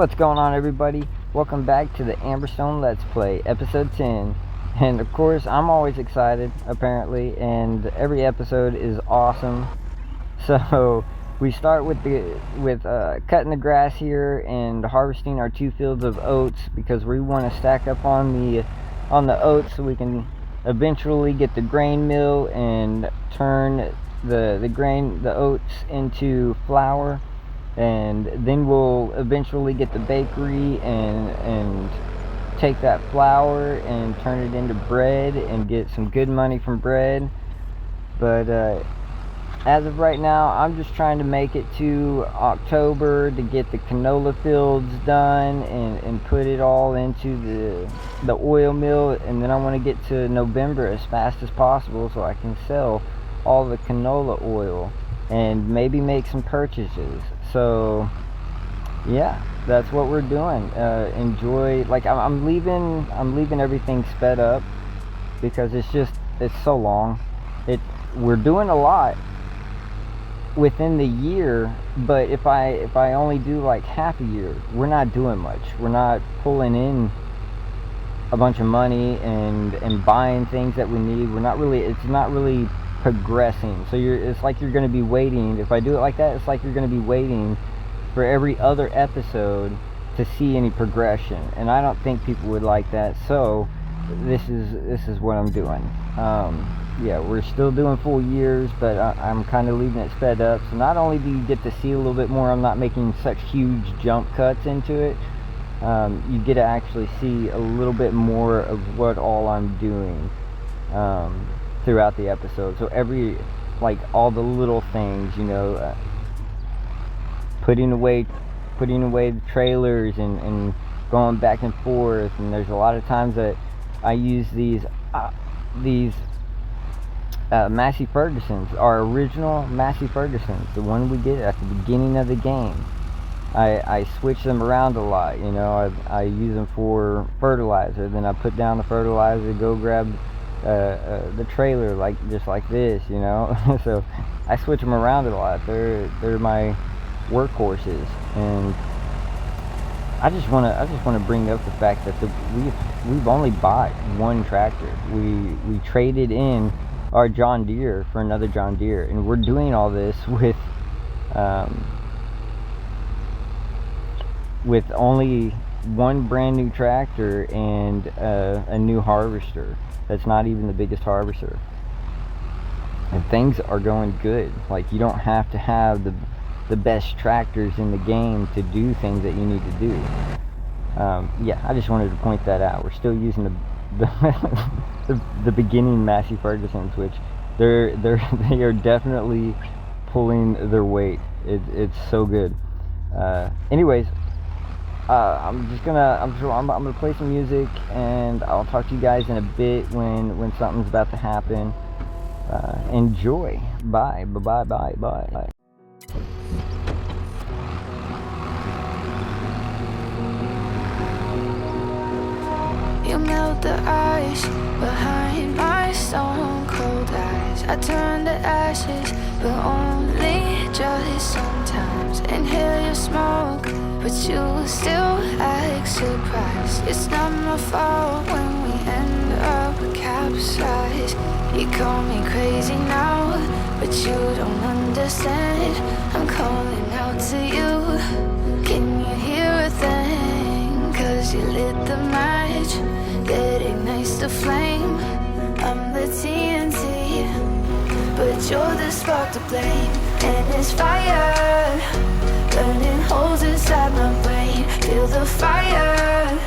What's going on, everybody? Welcome back to the Amberstone Let's Play, episode 10. And of course, I'm always excited, apparently, and every episode is awesome. So we start with cutting the grass here and harvesting our 2 fields of oats because we want to stack up on the oats so we can eventually get the grain mill and turn the oats into flour. And then we'll eventually get the bakery and take that flour and turn it into bread and get some good money from bread. But as of right now, I'm just trying to make it to October to get the canola fields done and put it all into the oil mill. And then I want to get to November as fast as possible so I can sell all the canola oil and maybe make some purchases. So yeah, that's what we're doing. Enjoy. Like I'm leaving everything sped up because it's so long. We're doing a lot within the year, but if I only do like half a year, we're not doing much. We're not pulling in a bunch of money and buying things that we need. It's not really progressing. So it's like you're going to be waiting. If I do it like that, it's like you're going to be waiting for every other episode to see any progression, and I don't think people would like that. So this is what I'm doing. Yeah, we're still doing full years, but I'm kind of leaving it sped up. So not only do you get to see a little bit more, I'm not making such huge jump cuts into it. You get to actually see a little bit more of what all I'm doing throughout the episode. So all the little things, putting away the trailers and going back and forth. And there's a lot of times that I use these Massey Fergusons, our original Massey Fergusons, the one we get at the beginning of the game. I switch them around a lot. I use them for fertilizer, then I put down the fertilizer, go grab the trailer just like this. So I switch them around a lot. They're my workhorses. And I just want to bring up the fact that we've only bought one tractor. We traded in our John Deere for another John Deere, and we're doing all this with only one brand new tractor and a new harvester that's not even the biggest harvester. And things are going good. Like, you don't have to have the best tractors in the game to do things that you need to do. Yeah, I just wanted to point that out. We're still using the beginning Massey Fergusons, which they are definitely pulling their weight. It's so good. Anyways, I'm gonna play some music, and I'll talk to you guys in a bit when something's about to happen. Enjoy. Bye. You melt the ice behind my stone cold eyes. I turn to ashes, but only just sometimes. Inhale your smoke, but you still act surprised. It's not my fault when we end up capsized. You call me crazy now, but you don't understand. I'm calling out to you. Can you hear a thing? 'Cause you lit the match that ignites the flame. I'm the TNT, but you're the spark to blame. And it's fire, burning holes inside my brain. Feel the fire,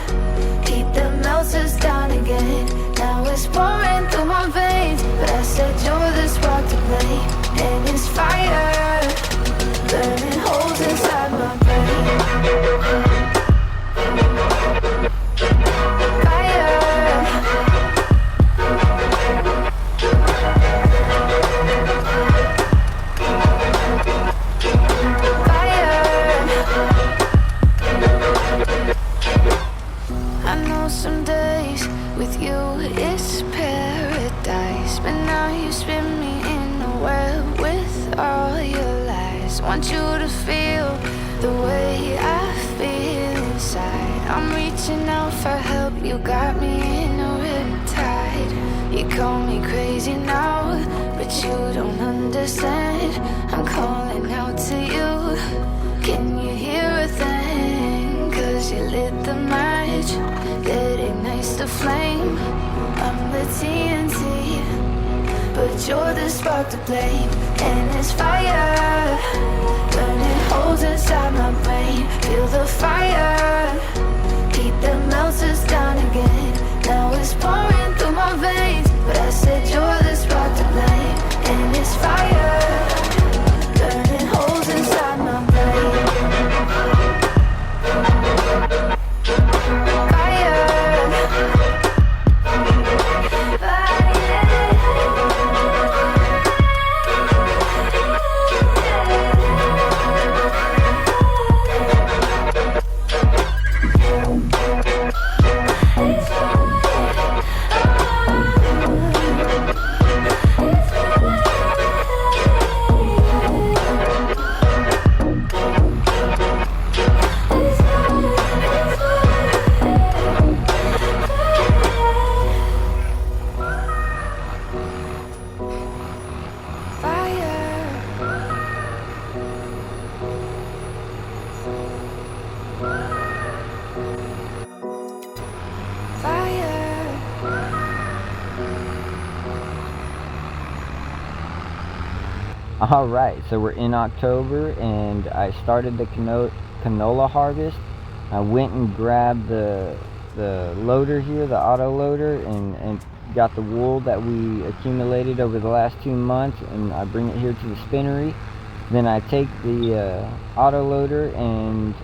heat that melts us down again. Now it's pouring through my veins, but I said you're the spark to blame. And it's fire, burning holes inside my brain. Some days with you it's paradise, but now you spin me in a web with all your lies. Want you to feel the way I feel I'm reaching out for help, you got me in a riptide. You call me crazy now, but you don't understand. I'm calling out to you, can you hear a thing? Cause you lit the match that ignites the flame. I'm the TNT, but you're the spark to blame. And it's fire, burning holes inside my brain. Feel the fire, heat that melts us down again. Now it's pouring through my veins, but I said you're the spark to blame. And it's fire, burning holes inside my brain. Fire, Alright, so we're in October and I started the canola harvest. I went and grabbed the loader here, the auto loader, and got the wool that we accumulated over the last 2 months, and I bring it here to the spinnery. Then I take the auto loader and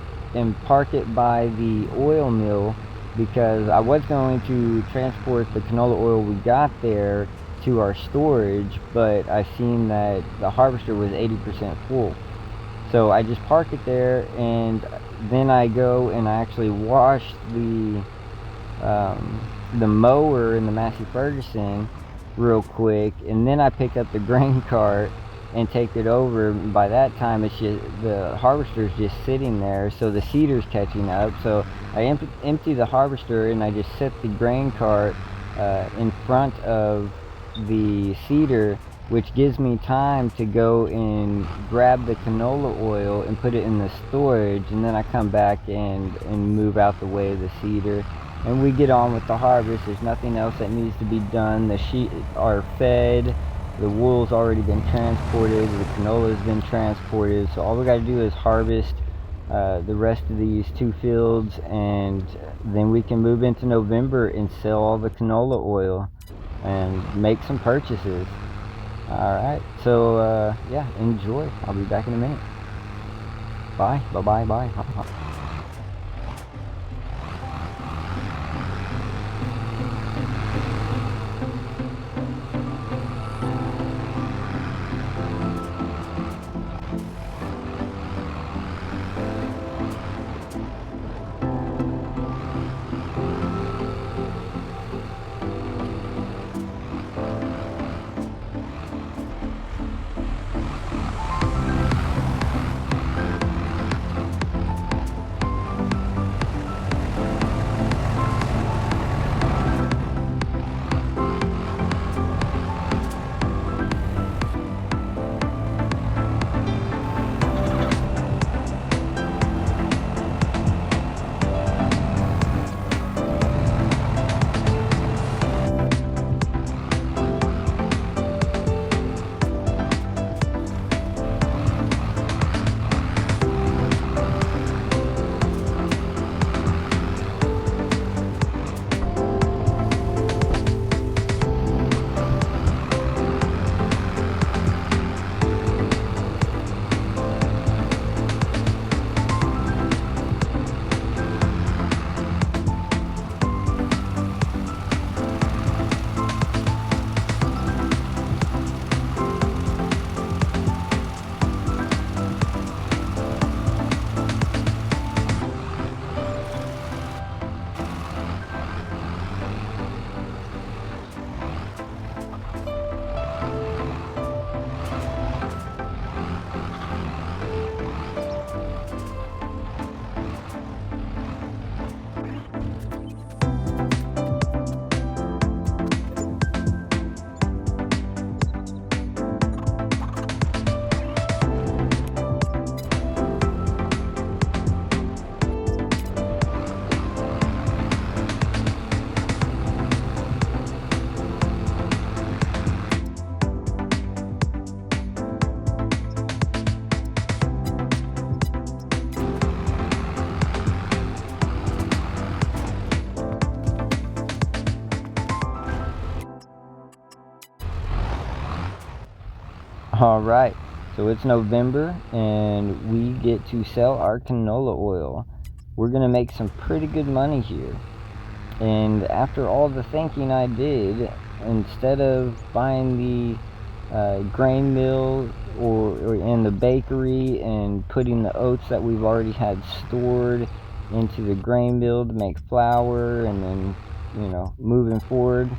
park it by the oil mill, because I was going to transport the canola oil we got there to our storage, but I seen that the harvester was 80% full. So I just park it there, and then I go and I actually wash the mower in the Massey Ferguson real quick, and then I pick up the grain cart and take it over. By that time, it's just the harvester's just sitting there, so the seeder's catching up. So I empty the harvester and I just set the grain cart in front of the seeder, which gives me time to go and grab the canola oil and put it in the storage, and then I come back and move out the way of the seeder, and we get on with the harvest. There's nothing else that needs to be done. The sheep are fed, the wool's already been transported, the canola's been transported, so all we got to do is harvest the rest of these 2 fields, and then we can move into November and sell all the canola oil and make some purchases. Alright, so yeah, enjoy. I'll be back in a minute. Bye. Bye. Alright, so it's November and we get to sell our canola oil. We're gonna make some pretty good money here. And after all the thinking I did, instead of buying the grain mill or in the bakery and putting the oats that we've already had stored into the grain mill to make flour and then, moving forward,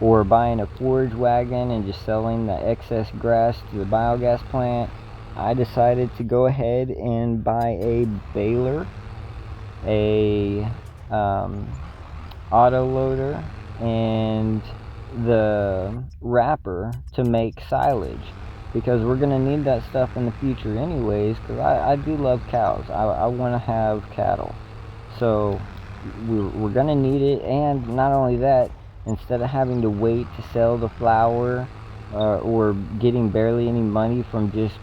or buying a forage wagon and just selling the excess grass to the biogas plant, I decided to go ahead and buy a baler, a auto loader, and the wrapper to make silage, because we're going to need that stuff in the future anyways, because I do love cows. I want to have cattle, so we're going to need it. And not only that, instead of having to wait to sell the flour or getting barely any money from just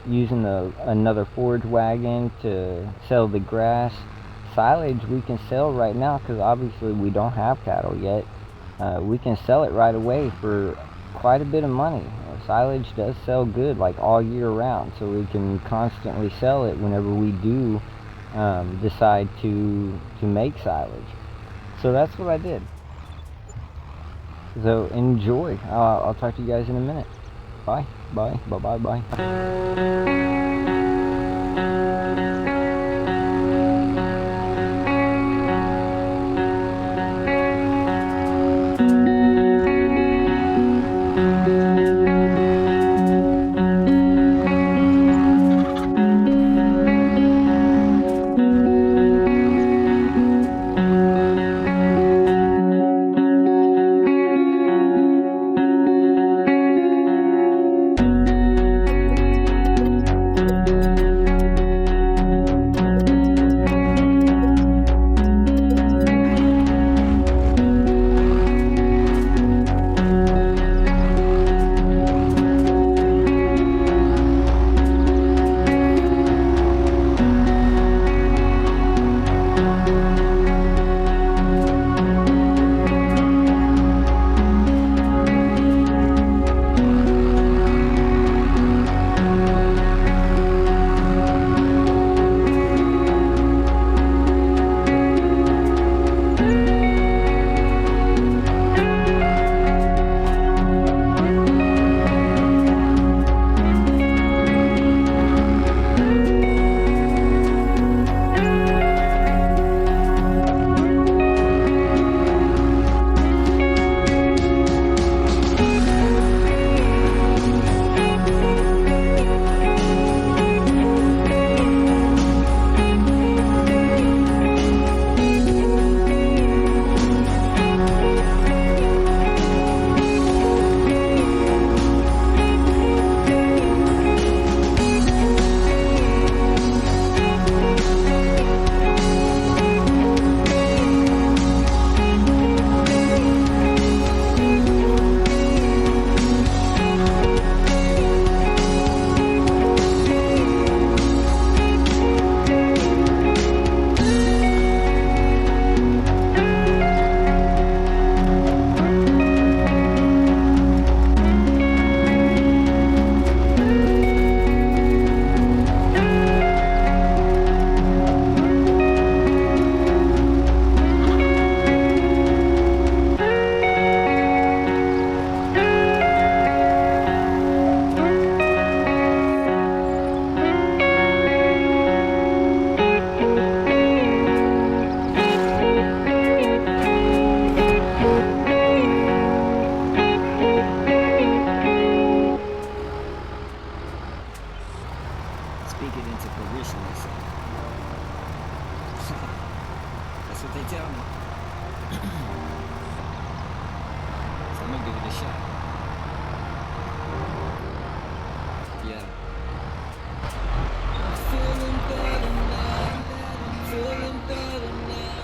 using another forage wagon to sell the grass, silage we can sell right now, because obviously we don't have cattle yet. We can sell it right away for quite a bit of money. Silage does sell good, like all year round, so we can constantly sell it whenever we do decide to make silage. So that's what I did. So enjoy. I'll talk to you guys in a minute. Bye. Bye. Bye. Bye. Bye. Speak it into fruition, they say. That's what they tell me. So I'm gonna give it a shot. Yeah. I'm feeling better now. I'm feeling better now.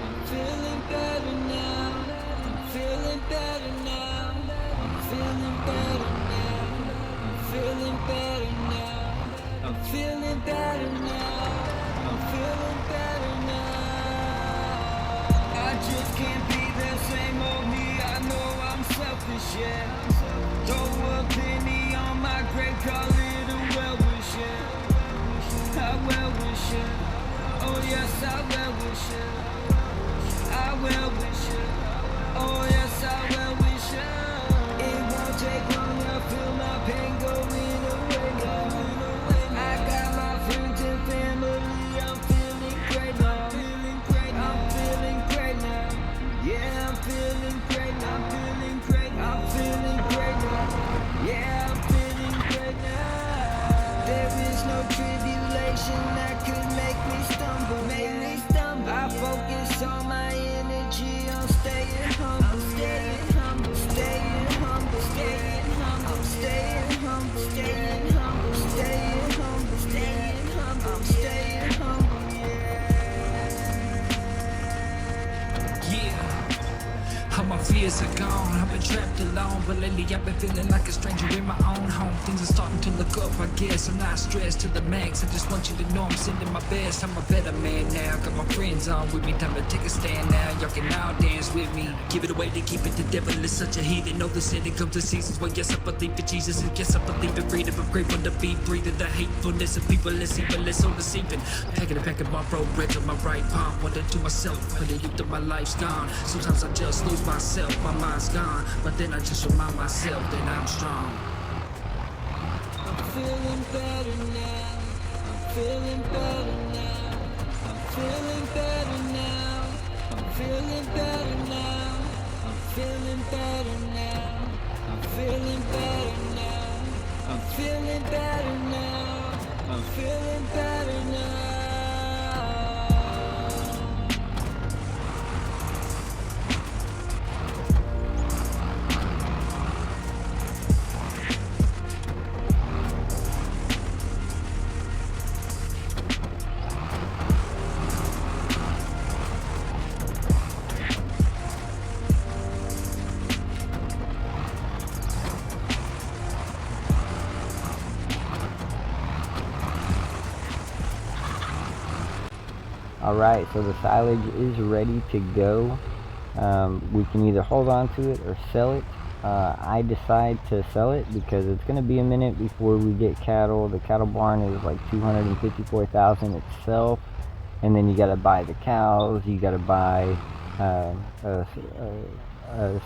I'm feeling better now. I'm feeling better now. I'm feeling better now. I'm feeling better now. I'm feeling better now. I'm feeling better now. I just can't be the same old me. I know I'm selfish, yeah. Throw a penny on my grave, call it a well-wisher. I well-wish you. Oh yes, I well-wish you. I well-wish you. Oh yes, I well-wish you. It won't take long, I feel my pain going away now. I got my friends and family, I'm feeling great now. I'm feeling great now. Yeah, I'm feeling great now. I'm feeling great. I'm feeling great now. Yeah, I'm feeling great now. There is no tribulation that could make me stumble. I focus all my energy on staying humble. Staying humble. Staying humble. Staying humble. Staying humble. Staying humble. Staying humble. Staying humble. I'm staying humble. Yeah, all my fears are gone. I've been trapped alone, but lately I've been feeling like a stranger in my own home. Things are starting to look up, I guess. I'm not stressed to the max. I just want you to know I'm sending my best. I'm a better man now. Got my friends on with me. Time to take a stand now. Y'all can all dance with me. Give it away to keep it. The devil is such a heathen. Know the sin it comes to seasons. Well, yes, I believe in Jesus. And yes, I believe in freedom. I'm grateful to be breathing. The hatefulness of people is evil. It's so deceiving. Packing a pack of my road, red on my right palm. Wonder to myself, when the youth of my life's gone. Sometimes I just lose myself. My mind's gone. But then I just remind myself that I'm strong. I'm feeling better now. I'm feeling better now. I'm feeling better now. I'm feeling better now. I'm feeling better now. I'm feeling better now. I'm feeling better now. I'm feeling better now. Alright, so the silage is ready to go. We can either hold on to it or sell it. I decide to sell it because it's going to be a minute before we get cattle. The cattle barn is like $254,000 itself, and then you got to buy the cows. You got to buy a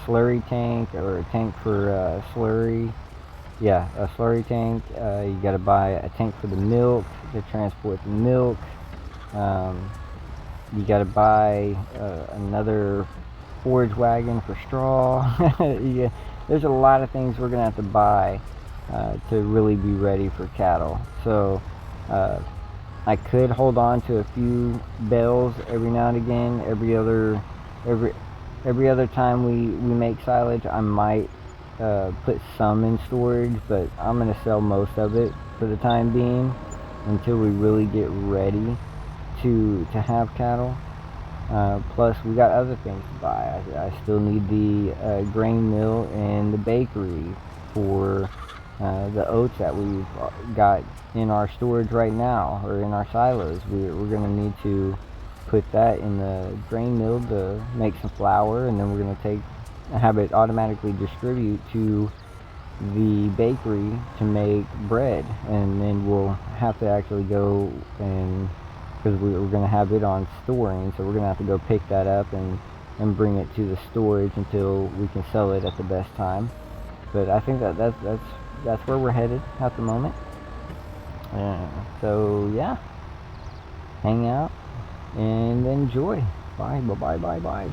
slurry tank, or a tank for slurry. Yeah, a slurry tank. You got to buy a tank for the milk to transport the milk. You got to buy another forage wagon for straw. Yeah, there's a lot of things we're gonna have to buy to really be ready for cattle. So I could hold on to a few bales every now and again. Every other time we make silage, I might put some in storage, but I'm gonna sell most of it for the time being until we really get ready to have cattle. Plus we got other things to buy. I still need the grain mill and the bakery for the oats that we've got in our storage right now, or in our silos. We're going to need to put that in the grain mill to make some flour, and then we're going to have it automatically distribute to the bakery to make bread, and then we'll have to actually go, and because we're going to have it on storing, so we're going to have to go pick that up and bring it to the storage until we can sell it at the best time. But I think that's where we're headed at the moment. So yeah, hang out and enjoy. Bye, bye, bye, bye.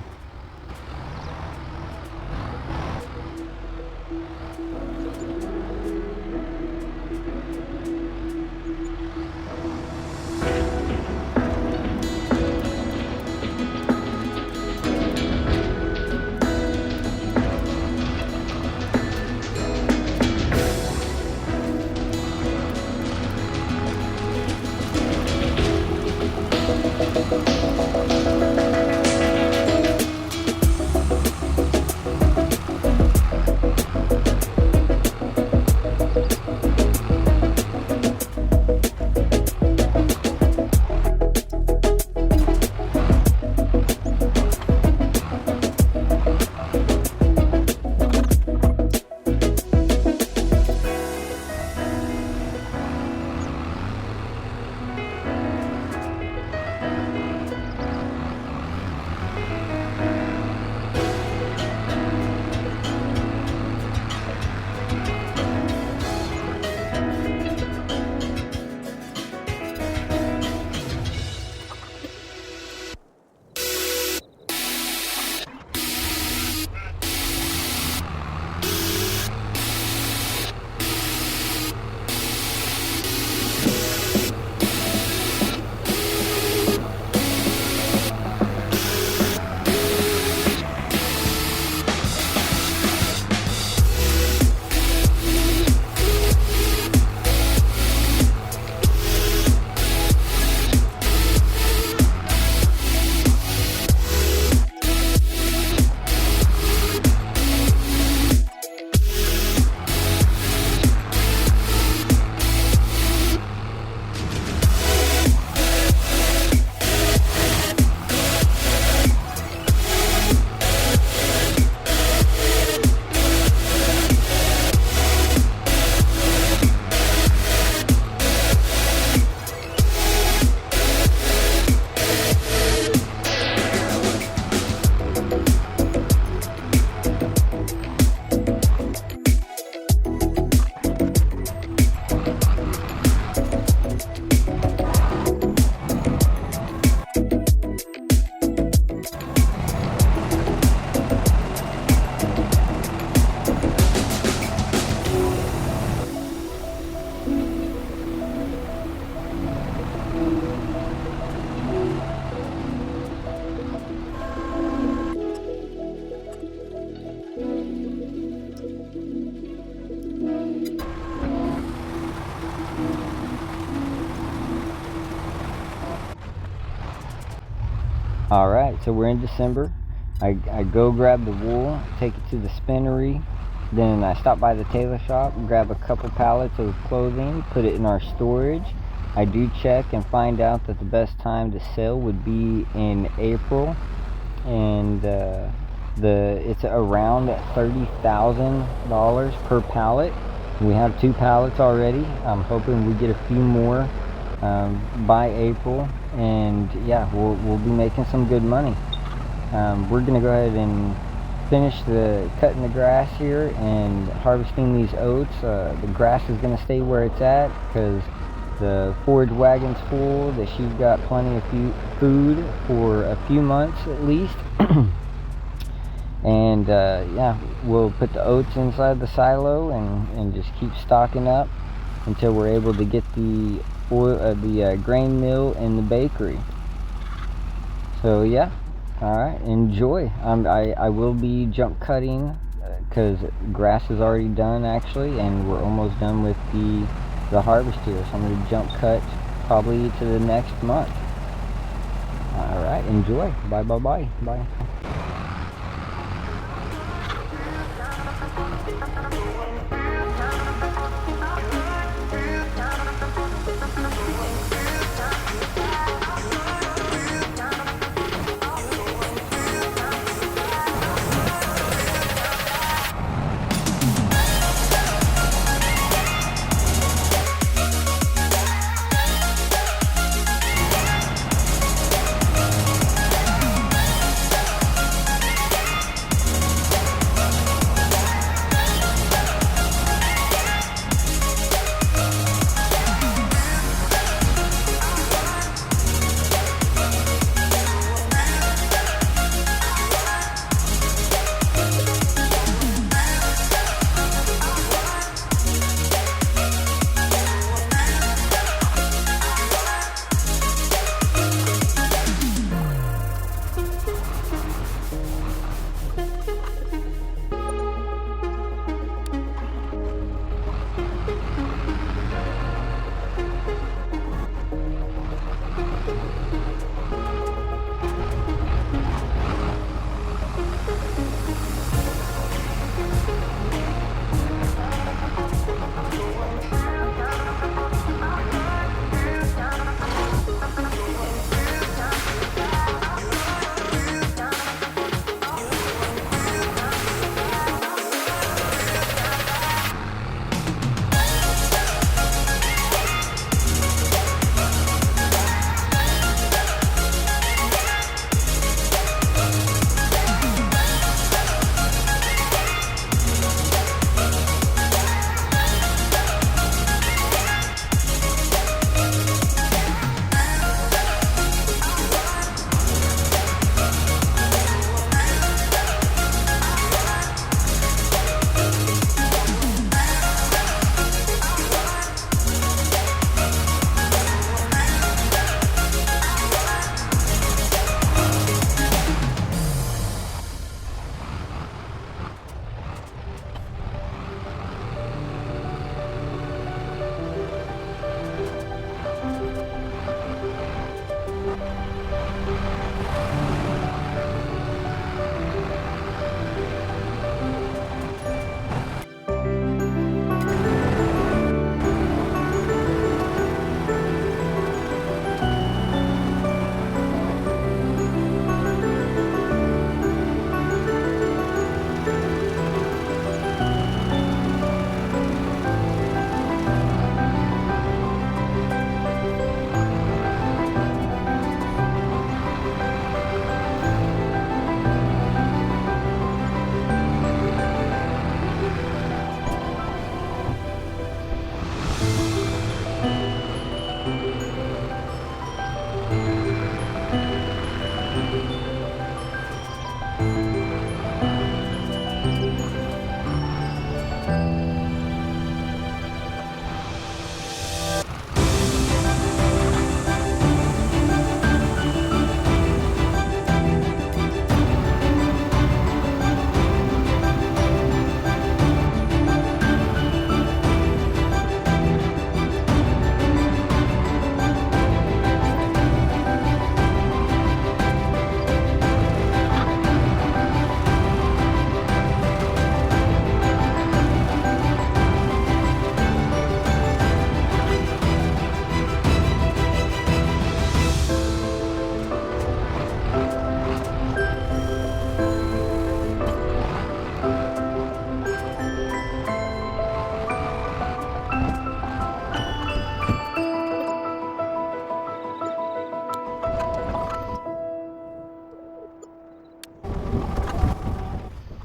Alright, so we're in December. I go grab the wool, take it to the spinnery, then I stop by the tailor shop, grab a couple pallets of clothing, put it in our storage. I do check and find out that the best time to sell would be in April, and it's around $30,000 per pallet. We have 2 pallets already. I'm hoping we get a few more by April, and yeah, we'll be making some good money. We're gonna go ahead and finish cutting the grass here and harvesting these oats. The grass is gonna stay where it's at because the forage wagon's full. That she's got plenty of food for a few months at least. And yeah, we'll put the oats inside the silo and just keep stocking up until we're able to get the grain mill and the bakery. So yeah, all right, enjoy. I will be jump cutting because grass is already done actually, and we're almost done with the harvest here. So I'm going to jump cut probably to the next month. All right, enjoy. Bye.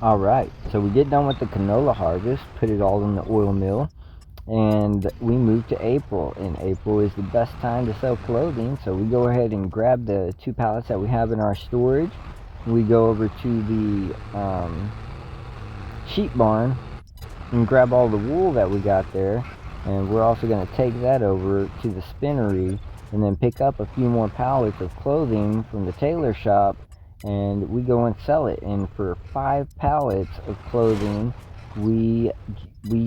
Alright, so we get done with the canola harvest, put it all in the oil mill, and we move to April. And April is the best time to sell clothing, so we go ahead and grab the 2 pallets that we have in our storage. We go over to the sheep barn and grab all the wool that we got there, and we're also going to take that over to the spinnery and then pick up a few more pallets of clothing from the tailor shop, and we go and sell it. And for 5 pallets of clothing, we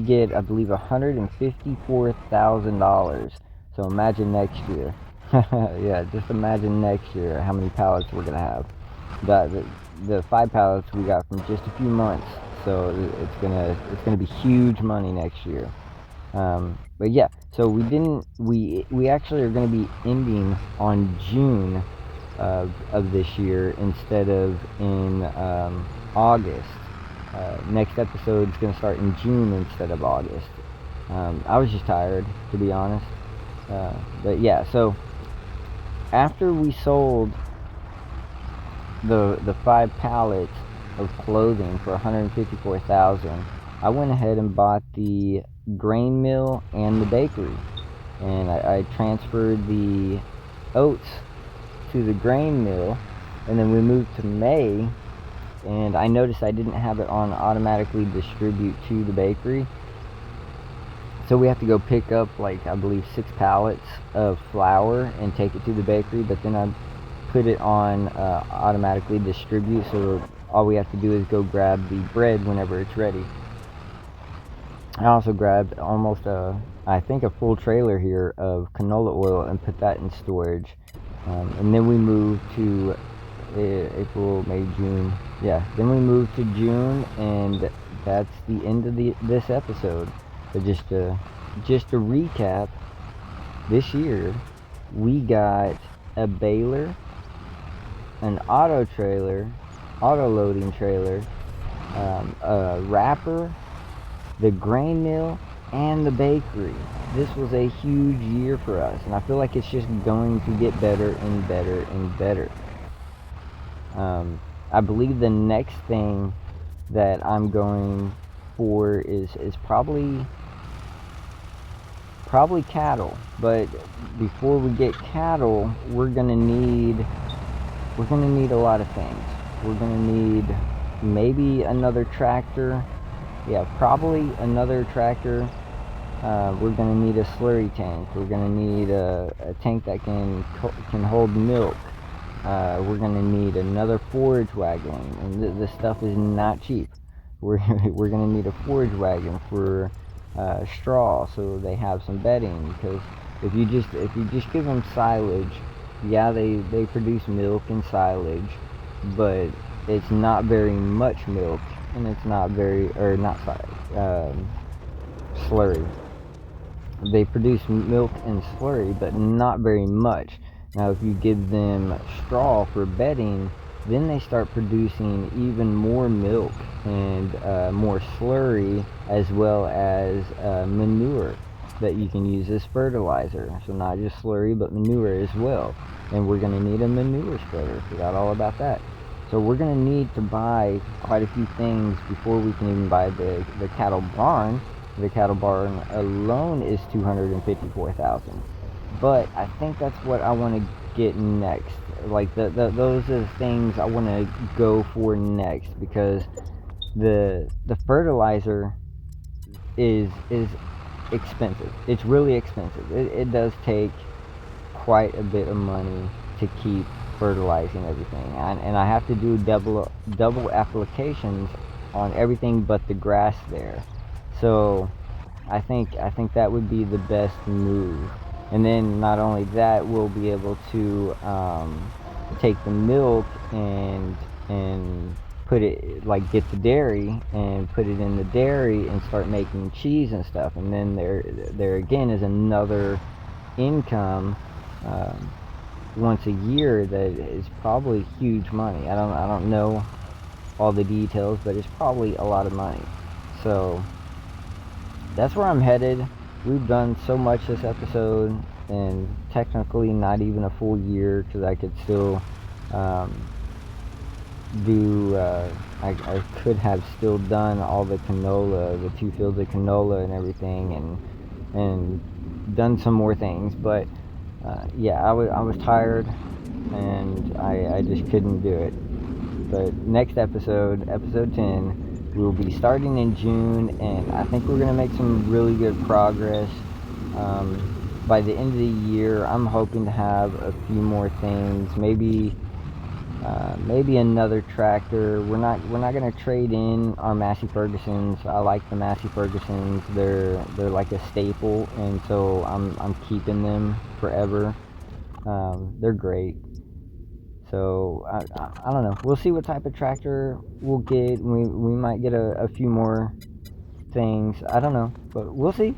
get, I believe, $154,000. So imagine next year. Yeah, just imagine next year how many pallets we're gonna have. The 5 pallets we got from just a few months, so it's gonna be huge money next year. But yeah, so we actually are going to be ending on June of this year instead of in August. Next episode is going to start in June instead of August. I was just tired, to be honest. But yeah, so after we sold the 5 pallets of clothing for $154,000, I went ahead and bought the grain mill and the bakery, and I transferred the oats to the grain mill, and then we moved to May, and I noticed I didn't have it on automatically distribute to the bakery, so we have to go pick up, like, I believe 6 pallets of flour and take it to the bakery. But then I put it on automatically distribute, so all we have to do is go grab the bread whenever it's ready. I also grabbed almost I think a full trailer here of canola oil and put that in storage. And then we moved to April, May, June. Yeah, then we moved to June, and that's the end of this episode. But just to recap, this year we got a baler, an auto loading trailer, a wrapper, the grain mill, and the bakery. This was a huge year for us, and I feel like it's just going to get better and better and better. I believe the next thing that I'm going for is probably cattle. But before we get cattle, we're gonna need a lot of things. We're gonna need maybe another tractor. Yeah, probably another tractor. We're gonna need a slurry tank. We're gonna need a tank that can hold milk. We're gonna need another forage wagon, and this stuff is not cheap. We're gonna need a forage wagon for straw, so they have some bedding. Because if you just give them silage, yeah, they produce milk and silage, but it's not very much milk, and it's not slurry. They produce milk and slurry, but not very much. Now, if you give them straw for bedding, then they start producing even more milk and more slurry, as well as manure that you can use as fertilizer. So not just slurry, but manure as well. And we're going to need a manure spreader. Forgot all about that. So we're going to need to buy quite a few things before we can even buy the cattle barn. The cattle barn alone is $254,000. But I think that's what I want to get next. Like those are the things I want to go for next, because the fertilizer is expensive. It's really expensive. It does take quite a bit of money to keep fertilizing everything, and I have to do double applications on everything but the grass there. So I think that would be the best move. And then not only that, we'll be able to take the milk and put it, like, get the dairy and put it in the dairy and start making cheese and stuff. And then there again is another income once a year that is probably huge money. I don't know all the details, but it's probably a lot of money. So that's where I'm headed. We've done so much this episode, and technically not even a full year, because I could still do, I could have still done all the canola, the 2 fields of canola and everything, and done some more things, but yeah, I was tired, and I just couldn't do it. But next episode, episode 10, we'll be starting in June, and I think we're gonna make some really good progress. By the end of the year, I'm hoping to have a few more things, maybe another tractor. We're not gonna trade in our Massey Fergusons. I like the Massey Fergusons. They're like a staple, and so I'm keeping them forever. They're great. So I don't know. We'll see what type of tractor we'll get. We might get a few more things. I don't know, but we'll see.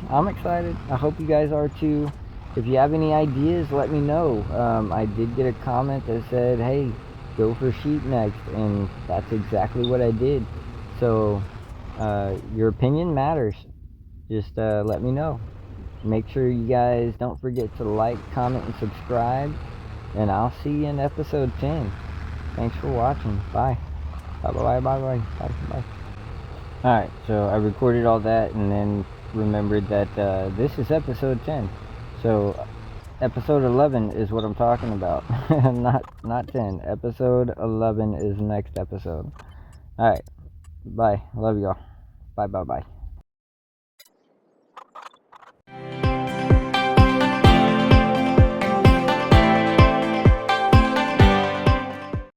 I'm excited. I hope you guys are too. If you have any ideas, let me know. I did get a comment that said, hey, go for sheep next, and that's exactly what I did. So your opinion matters. Just let me know. Make sure you guys don't forget to like, comment, and subscribe, and I'll see you in episode 10. Thanks for watching. Bye. Bye. Alright, so I recorded all that and then remembered that this is episode 10. So episode 11 is what I'm talking about. not 10. Episode 11 is next episode. Alright, bye. Love y'all. Bye.